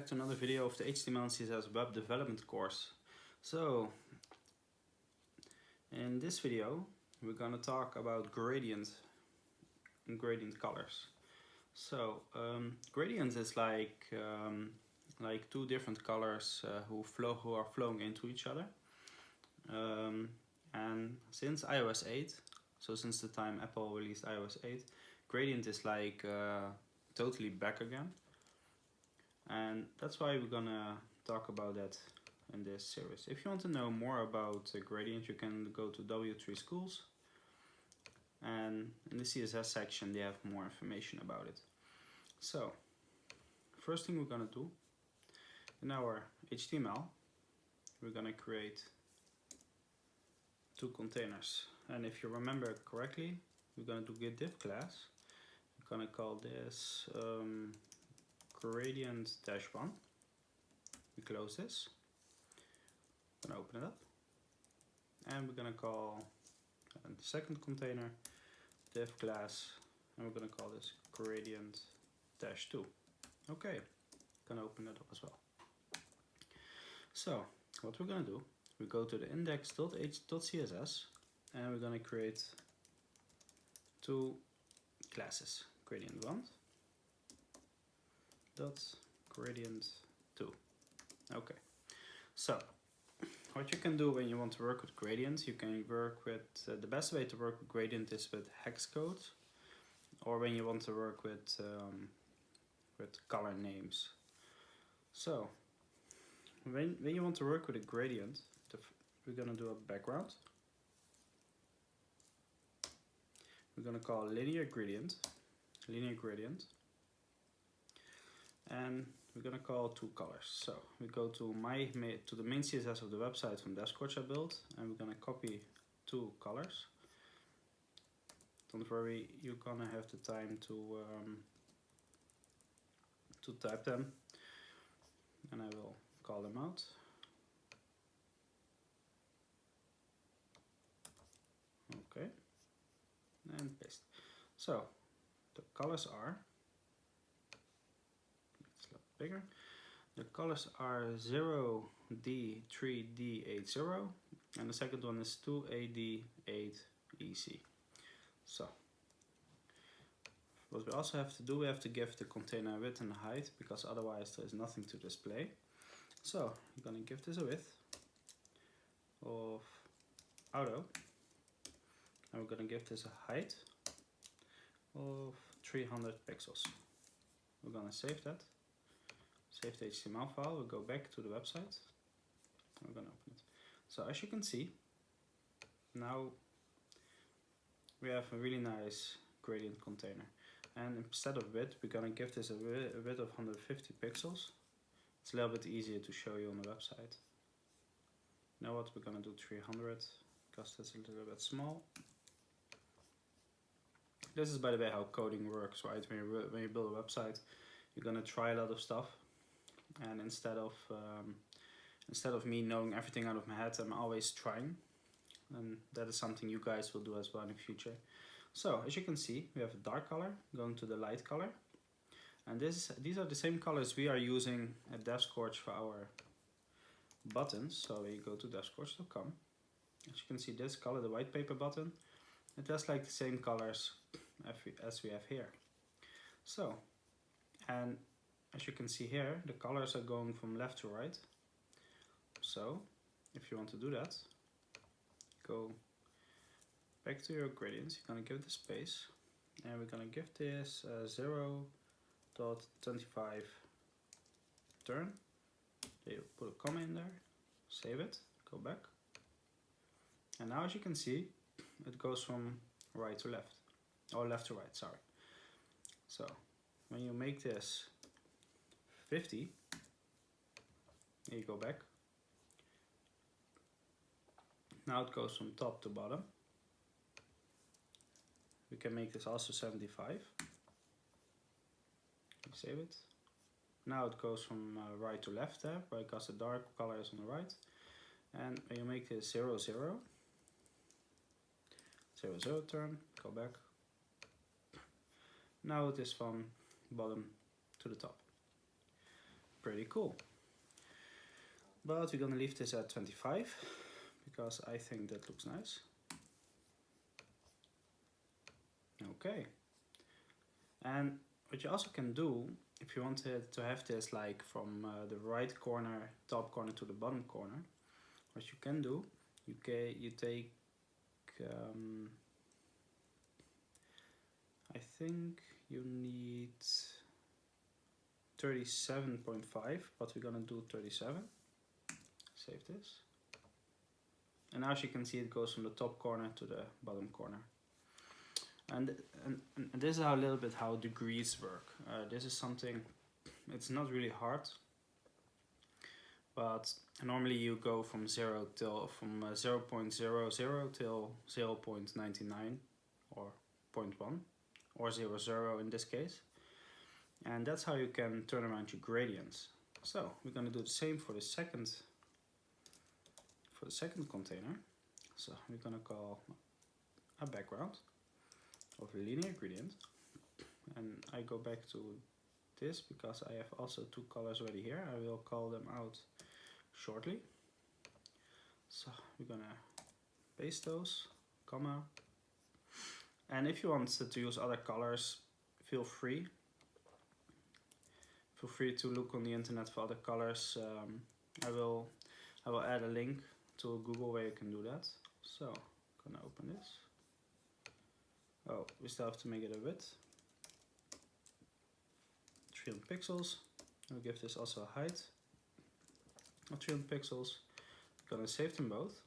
back to another video of the HTML and CSS web development course. So, in this video we're gonna talk about gradient and gradient colors. So, gradient is like two different colors who are flowing into each other. And since iOS 8, so since the time Apple released iOS 8, gradient is like totally back again. And that's why we're gonna talk about that in this series. If you want to know more about gradient, you can go to W3 Schools, and in the CSS section they have more information about it. So, first thing we're gonna do, in our HTML, we're gonna create two containers. And if you remember correctly, we're gonna do get div class. We're gonna call this gradient-1. We close this. I'm gonna open it up, and we're gonna call the second container div class, and we're gonna call this gradient-2. Okay, gonna open it up as well. So what we're gonna do, we go to the index.h.css, and we're gonna create two classes, gradient1 dot gradient2. Okay, so what you can do when you want to work with gradients, you can work with the best way to work with gradient is with hex code, or when you want to work with color names. So when you want to work with a gradient, we're gonna do a background. We're gonna call linear gradient, and we're gonna call two colors. So we go to the main CSS of the website from Devscorch I built, and we're gonna copy two colors. Don't worry, you're gonna have the time to type them, and I will call them out. Okay, and paste. So the colors are, it's a lot bigger. The colors are 0D3D80, and the second one is 2AD8EC. So what we also have to do, we have to give the container a width and a height, because otherwise there is nothing to display. So I'm gonna give this a width of auto, and we're gonna give this a height of 300 pixels. We're gonna save that, save the HTML file, we'll go back to the website, we're gonna open it. So as you can see, now we have a really nice gradient container, and instead of width, we're gonna give this a width of 150 pixels. It's a little bit easier to show you on the website. You know what, we're gonna do 300, because that's a little bit small. This is, by the way, how coding works, right? When you build a website, you're gonna try a lot of stuff, and instead of me knowing everything out of my head, I'm always trying, and that is something you guys will do as well in the future. So as you can see, we have a dark color going to the light color, and these are the same colors we are using at Devscorch for our buttons. So we go to devscorch.com. As you can see, this color, the white paper button, it has like the same colors as we have here. So, and as you can see here, the colors are going from left to right. So if you want to do that, go back to your gradients, you're gonna give it a space, and we're gonna give this 0.25 turn. You put a comma in there, save it, go back, and now as you can see, it goes from right to left, or left to right, sorry. So when you make this 50, and you go back, now it goes from top to bottom. We can make this also 75. Save it. Now it goes from right to left there, because the dark color is on the right. And when you make this 0, 0, 0, 0 turn, go back. Now it is from bottom to the top. pretty cool. But we're gonna leave this at 25 because I think that looks nice. Okay. And what you also can do, if you wanted to have this like from the right corner, top corner to the bottom corner, what you can do, you take, I think you need 37.5, but we're gonna do 37. Save this. And now as you can see, it goes from the top corner to the bottom corner. And this is a little bit how degrees work. This is something, it's not really hard, but normally you go from 0.00 till 0.99 or 0.1 or 0.0 in this case. And that's how you can turn around your gradients. So we're going to do the same for the second container. So we're going to call a background of a linear gradient, and I go back to this because I have also two colors already here. I will call them out shortly. So we're gonna paste those, comma, and if you want to use other colors, feel free to look on the internet for other colors. I will add a link to Google where you can do that. So I'm gonna open this. Oh, we still have to make it a width. 300 pixels. I'll give this also a height of 300 pixels. I'm gonna save them both.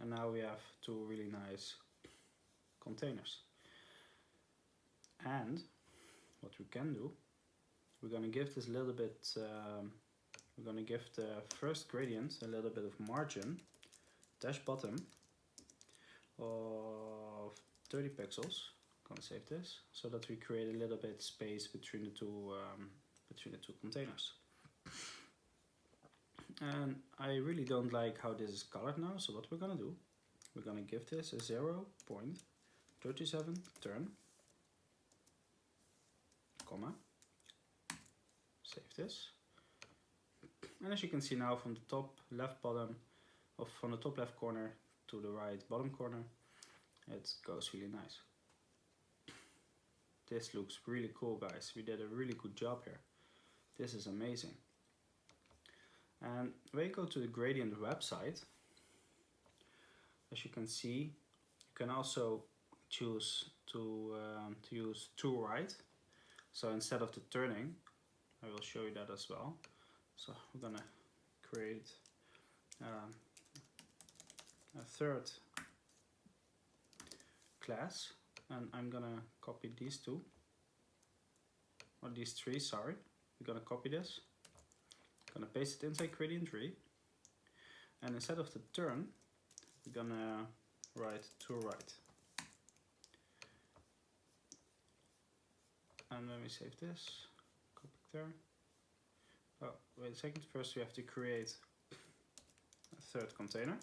And now we have two really nice containers. And what we can do, we're gonna give this a little bit, we're gonna give the first gradient a little bit of margin, dash bottom, of 30 pixels. I'm gonna save this so that we create a little bit space between the two containers. And I really don't like how this is colored now, so what we're gonna do, we're gonna give this a 0.37 turn, comma, save this. And as you can see now, from the top left bottom, or from the top left corner to the right bottom corner, it goes really nice. This looks really cool, guys. We did a really good job here. This is amazing. And when you go to the gradient website, as you can see, you can also choose to use to right. So instead of the turning, I will show you that as well. So we're gonna create a third class, and I'm gonna copy these two, or these three, sorry. We're gonna copy this, gonna paste it inside gradient tree, and instead of the turn, we're gonna write to right. And when we save this, copy there. Oh, wait a second, first we have to create a third container.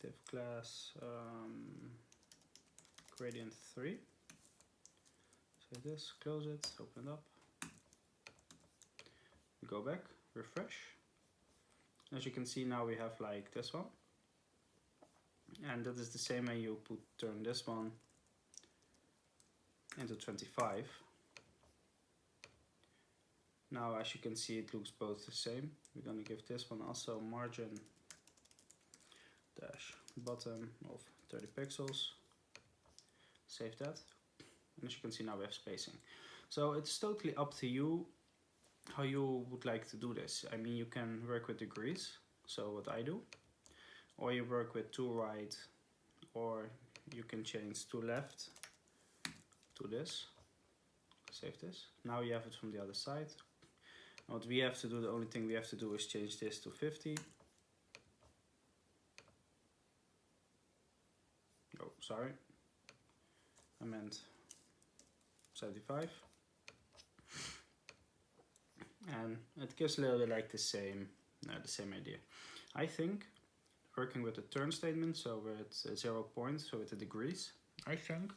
Div class gradient 3. Save this, close it, open it up. We go back, refresh. As you can see now we have like this one. And that is the same when you turn this one into 25. Now as you can see it looks both the same. We're going to give this one also margin dash bottom of 30 pixels. Save that. And as you can see now we have spacing. So it's totally up to you how you would like to do this. I mean, you can work with degrees, so what I do, or you work with to right, or you can change to left to this. Save this. Now you have it from the other side. What we have to do, the only thing we have to do is change this to 50. Oh, sorry. I meant 75. And it gives a little bit like the same idea. I think working with the turn statement, so with 0 points, so with the degrees, I think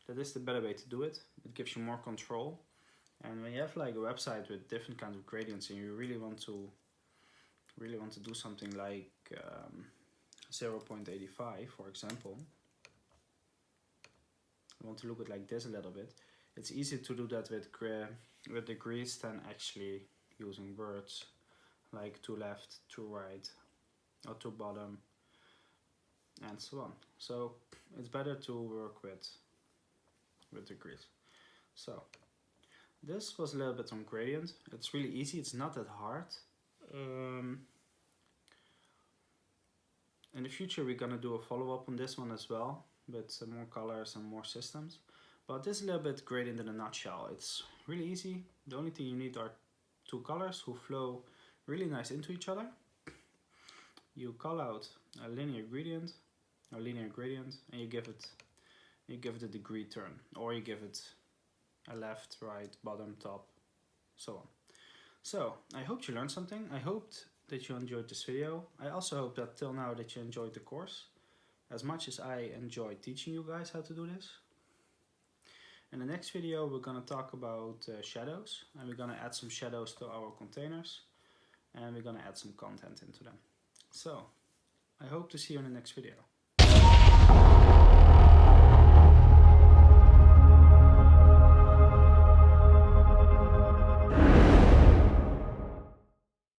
that is the better way to do it. It gives you more control And when you have like a website with different kinds of gradients and you really want to do something like 0.85, for example, you want to look at like this a little bit, it's easier to do that with degrees than actually using words like to left, to right, or to bottom, and so on. So it's better to work with degrees. So this was a little bit on gradient. It's really easy, it's not that hard. In the future we're gonna do a follow-up on this one as well, with some more colors and more systems. But this is a little bit gradient in a nutshell. It's really easy. The only thing you need are two colors who flow really nice into each other. You call out a linear gradient, and you give it a degree turn, or you give it a left, right, bottom, top, so on. So I hope you learned something. I hoped that you enjoyed this video. I also hope that till now that you enjoyed the course as much as I enjoyed teaching you guys how to do this. In the next video we're going to talk about shadows, and we're going to add some shadows to our containers, and we're going to add some content into them. So I hope to see you in the next video.